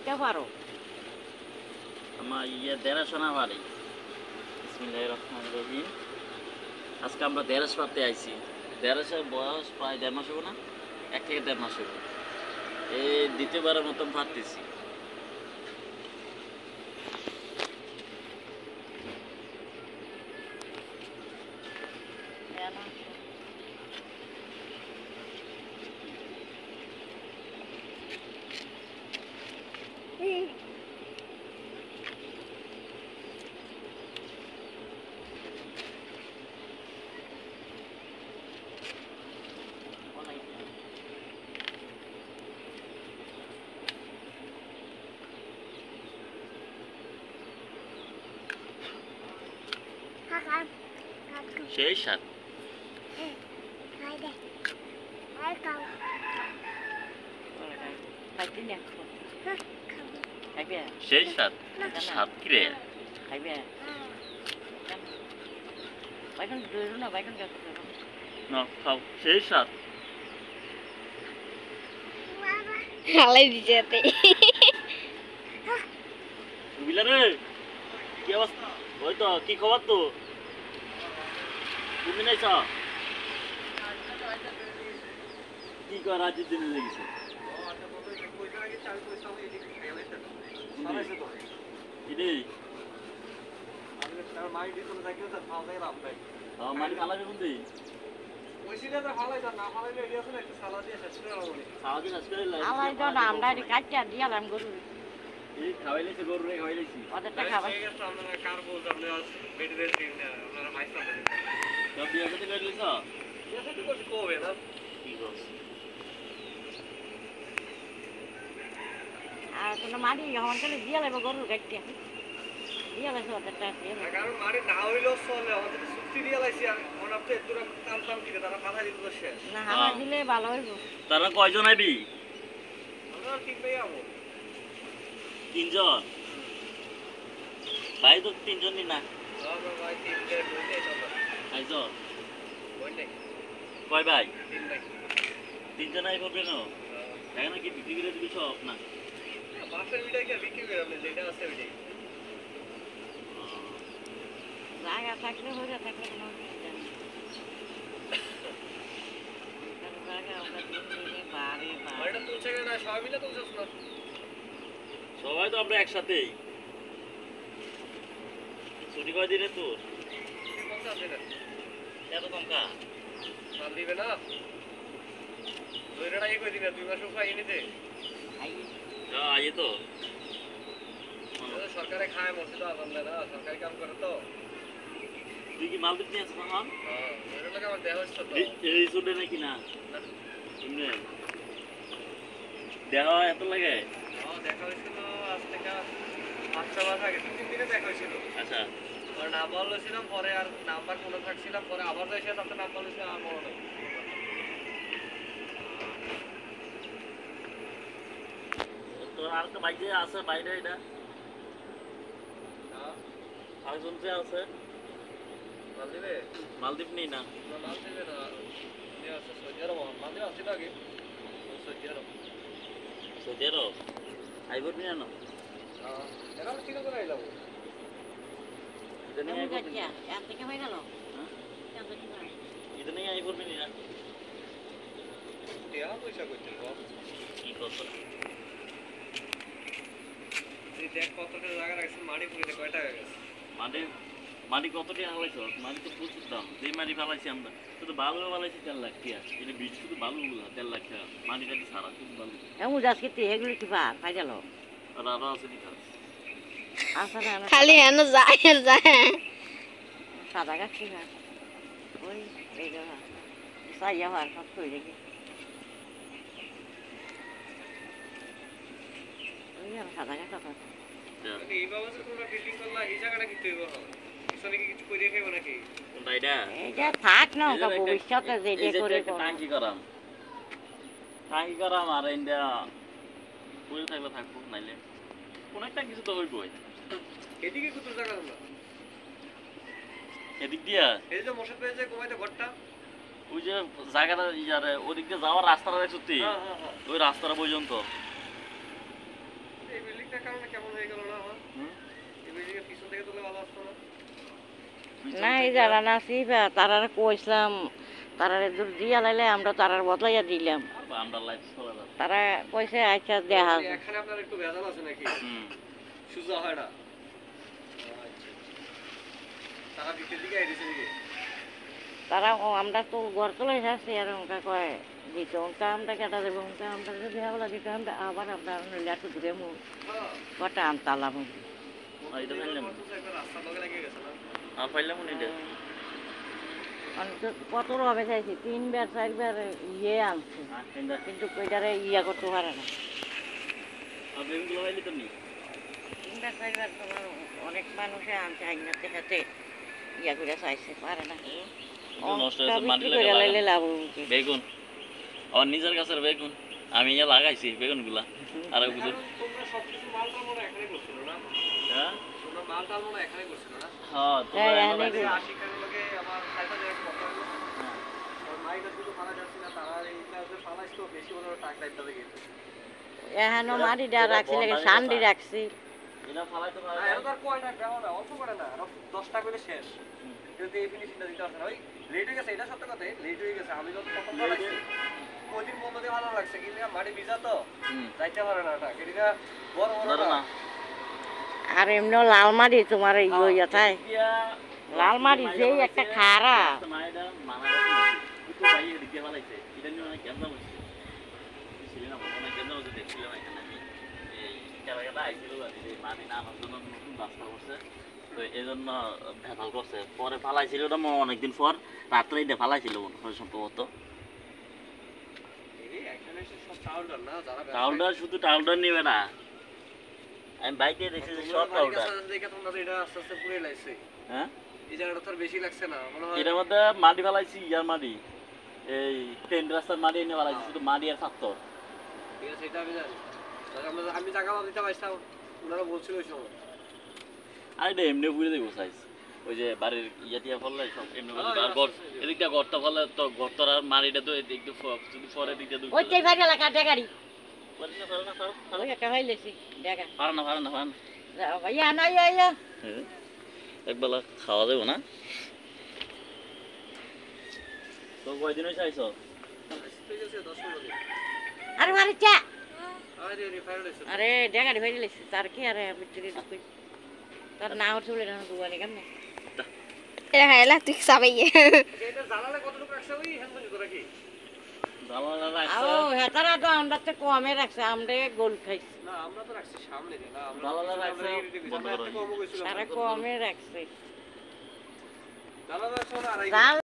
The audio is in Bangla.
কয়টা পারো? আমার দেড়শো না পারি। বিসমিল্লাহির রহমানির রহিম। আজকে আমরা দেড়শ পারতে আইছি। দেড়শের বয়স প্রায় 1.5 মাস হবে না, 1 থেকে 1.5 মাস হবে। এই দ্বিতীয়বারের মতন পারতেছি। সেই সাত সেই সাত সাত কি রে? খাইবে বাইকন ধরো না, বাইকন গাছ ধরো না, খাও। সেই সাত হালাই দিছে এতে। বুঝলা রে? কি অবস্থা? ওই তো কি খবর তো? তুমি নাই চা কি কর রাজ্যের দিনে লেগেছে? মাটি ফালাবে কোন দিন? আমার তো না, আমরা কাটটা দিয়ালাম গরু খাওয়াইলেছি, গরু রে খাওয়াইলেছি। ওদেরটা খাবার সব বিয়ে করতে গেলিস? আর কোনো মাটি হন করে দিয়া লাগবে গরুর কাটটা দিয়া লাগছে ওদেরটা কারণ মাটি না হইলেও চলে, আমাদের চুক্তি দিয়ে লাইছি আর মনে আপনি তোরা টানতাম কি তারা কথা দিতে তো শেষ না হাওয়া দিলে ভালো হইব। তারা কয়জন আইবি? আমরা ঠিক পেয়ে যাবো 3 জন। ভাই তো 3 জনই না। ভাই 3 জন বইতে চলো আইজন বইতে কয় ভাই? 3 ভাই 3 জন আইব কেন? এখন কি বিক্রি করে দিবি সব না? বাসের ভিডিও কি বিক্রি করে আপনি যেটা আছে ভিডিও জায়গা থাকলে হয়ে থাকলে কোনো অসুবিধা নেই। জায়গা আমরা দিনে বারে বারে এটা তুলছে না, সবাই মিলে তুলছস না? সবাই তো আমরা একসাথেই। ছুটি কয় দিনে তোর? কোন আছে না এত কম কা? মাল দিবে না দুইটা কই দিবে 2 মাস উপায় নিতে আই হ্যাঁ আইয়ে তো সরকারে খায় মসজিদ আজান দেয় না, সরকারি কাম করে তো। তুই কি মাল দিতে আসছিস না? হ্যাঁ দুইটা টাকা আমার দেওয়া হচ্ছে তো। এই ছুটে নাকি না? এমনি দেখা এত লাগে? হ্যাঁ দেখা হয়েছিল আজ থেকে 5-6 মাস আগে, 2-3 দিনে দেখা হয়েছিল। আচ্ছা পরে নাম্বার লইছিলাম, পরে আর নাম্বার কোনো থাকছিলাম, পরে আবার যাইছে তাতে নাম্বার লইছে আর মনে নেই। তোর আর তো বাইরে আছে বাইরে এটা? হ্যাঁ আরেকজন যে আছে মাল দিবে? মালদ্বীপ নেই না? না মাল দিবে না, ইয়ে আছে সৌদি আরব। মাল দিবে আসছিল আগে সৌদি আরব। সৌদি আরব আইবর নি না? হ্যাঁ এরা ঠিক করে আইলাম। এটা নিয়ে আইবর নি? এর থেকে হয়ে গেল হ্যাঁ এত কি না এটা নিয়ে আইবর নি না? টিয়া পয়সা কইতে কম কি করছ? এই দেখ কতটা জায়গা রাখছে, মাটি পুরিতে কয় টাকা গেছে? মাটি কত টাকা ফেলাইছ? মাটি তো প্রচুর দাম। যেই মাটি ফেলাইছি আমরা শুধু বালু ফেলাইছি 3 লাখ টাকা। এটা বীজ শুধু বালুগুলো 3 লাখ টাকা। মাটিটাকে সারা শুধু বালু। এমন আজকে এগুলো কি পার পাই গেল আর আরো আছে নি কাজ। আসলে খালি হেন যায় আর যায়। সাদা গাছ কি না ওই এই দেখা সাইয়া হওয়ার সব হয়ে দেখি ওই আর সাদা গাছ কথা মানে এই বাবা যে তোমরা বিল্ডিং করলা, এই জায়গাটা কি তৈরি হবে? পিছনে কি কিছু করে খাইবো নাকি? কোনটা এটা? এটা থাক না ওটা ভবিষ্যতে যেটা করে টাঙ্কি করাম আর ইন্ডিয়া বসে থাকলে থাকবো, নাইলে কোন একটা কিছু তো হইবই। এদিকে কত জায়গা তোমরা? এদিক দিয়া এই যে মোশাদ ভাই যে ঘুমাইতে ঘরটা, ওই যে জায়গাটা ইয়ারে ওদিক দিয়ে যাওয়ার রাস্তাটা দেখছি, হ্যাঁ হ্যাঁ হ্যাঁ ওই রাস্তাটা পর্যন্ত এই বিল্ডিং বিল্ডিংটার কারণে কেমন হয়ে গেল না আমার? হুম? এই বিল্ডিংয়ের পিছন থেকে তুলে ভালো আসতো না? না এই যারা নাচি তারারে কইছিলাম তারারে দূর দিয়া লাইলে আমরা তারার বদলাইয়া দিলাম আর আমরা লাইফ চলে যাবে। তারা কইছে আচ্ছা দেখা এই এখানে আপনার একটু ভেজাল আছে নাকি? হুম। সুজা হয় না। আচ্ছা। টাকা ভিতর দিকে আইছে নাকি? তারা আমরা তো ঘর চলে যাচ্ছি আর ওনকা কয় দিত ওনকা আমরা কেটা দেবো ওনকা আমরা দেওয়া বলা দিতে আমরা আবার আমরা একটু দূরে মুখ হ্যাঁ। কটা আনতালাম আর এটা ফেললাম। আমার তো একবার রাস্তার লগে লেগে গেছে না? আর ফেললাম নি এটা। কত রবে চাইছি 3 বার 4 বার ইয়ে আনছে আর এটা কিন্তু কইটারে ইয়া করতে পারে না আর বেগুনগুলো ফেলি তো নি। 3 বার 4 বার তোমার অনেক মানুষে আনছে আইনাতে হাতে ইয়া করে চাইছে পারে না এগুলো নষ্ট হয়েছে, মাটি বিক্রি লাগে করে লাইলে লাগানো। লাভ হবে কি? বেগুন আমার নিজের গাছের বেগুন আমি ইয়া লাগাইছি বেগুনগুলা আর বুঝো এখন তোমরা সবকিছু মালটাল মনে হয় এখানে করছিল না? হ্যাঁ তোমরা মালটাল মনে হয় এখানে করছিল না? হ্যাঁ হ্যাঁ, তোমরা এখানে লাগাইছি। আশিকের লগে আমার সাইফা জায়গা কথা হলো। হ্যাঁ। আর মাইটা শুধু ফালা যাচ্ছে না, তারা এইটা যে ফালাইছো বেশি মনে হয় টাক দায়িত্ব থেকে গেছে। এখানো মাটিটা রাখছি লাগে সান্ডি রাখছি এটা ফালাইতে না, পারে এটা তো আর কয় না, দেওয়া না, অল্প করে না, আরো 10 টাকা করে শেষ। কিন্তু এই ফিনিশিংটা দিতে পারছে না। ওই লেট হয়ে গেছে, এটা সত্য কথা, লেট হয়ে গেছে। আমি যখন প্রথম ফালাইছি, ওই দিন বন্ধ দিয়ে ভালো লাগছে, কিন্তু মাটি ভিজা তো, হুম যাইতে পারে না ওটা। এটা বড় বড় ধরো আর না এমনিও লাল মাটি তোমার ইয়ে থাকে লাল মাটি যেই একটা খারা মাইডা মানা গেছে তো ভাই এদিকে ফালাইছে এটা নিয়ে অনেক কেমন হচ্ছে ছিল না অনেক কেমন হচ্ছে দেখছিল না এখানে আমি এই জায়গাটা আইছিল আর এই মাটি না আমার জন্য নতুন রাস্তা করছে তো এজন্য ভেজাল করছে পরে ফালাইছিল ওটা অনেকদিন পর রাত্রে এটা ফালাইছিল মনে হয় সম্ভবত এই এখানে এসে সব টাউলডার না, যারা টাউলডার শুধু টাউলডার নিবে না আমি বাইকে দেখছি যে সব টাউলডার দেখে তোমরা তো এটা আস্তে আস্তে পুরে লাইছে। হ্যাঁ এই জায়গাটা তো আর বেশি লাগছে না মনে হয়। এটার মধ্যে মাটি ফালাইছি ইয়ার মাটি এই ট্রেন রাস্তার মাটি এনে ফালাইছি শুধু মাটি আর পাথর ঠিক আছে, এটা আমি জানি। আমি জায়গা দিতে পারছিলাম, ওনারা বলছিল ওই সময়। আর এটা এমনি বুঝে দেবো সাইজ ওই যে বাড়ির ইয়া টিয়া ফেললে সব এমনি বুঝে আর ঘর এদিকটা ঘরটা ফেলে তো ঘরটার আর মাটিটা তো এদিক যদি পরে দিকটা দুই ওই যে ভাইরা লাগা গাড়ি পারে না ওই একটা হইলেছি দেখা পারে না ভাইয়া না ইয়া একবেলা খাওয়া যাবো না তো কয়দিন হয়েছে আইসো ঠিক আছে, 10-15 দিন। আরে মারে চা আরে রিফাইন্ড হয়েছে। আরে গাড়ি হইলেছি তার কি আরে ভিতরে ঢুকই তার না উঠলে না দুয়ারে কেমনে এটা খাইলা তুই সাবাই এটা জানালে কতটুকু রাখছে ওই হ্যান্ড পর্যন্ত নাকি? আও হেতারা তো আমরা তো কমে রাখছে আমরা গোল খাইছি না, আমরা তো রাখছি সামনে দিয়ে, না, আমরা জানালা আমরা রাখছে, এই দিকে বন্ধ আমরা করো। একটা কমও গেছিলাম। তারা কমে রাখছে জানালা রাখছে না, আর এই জাল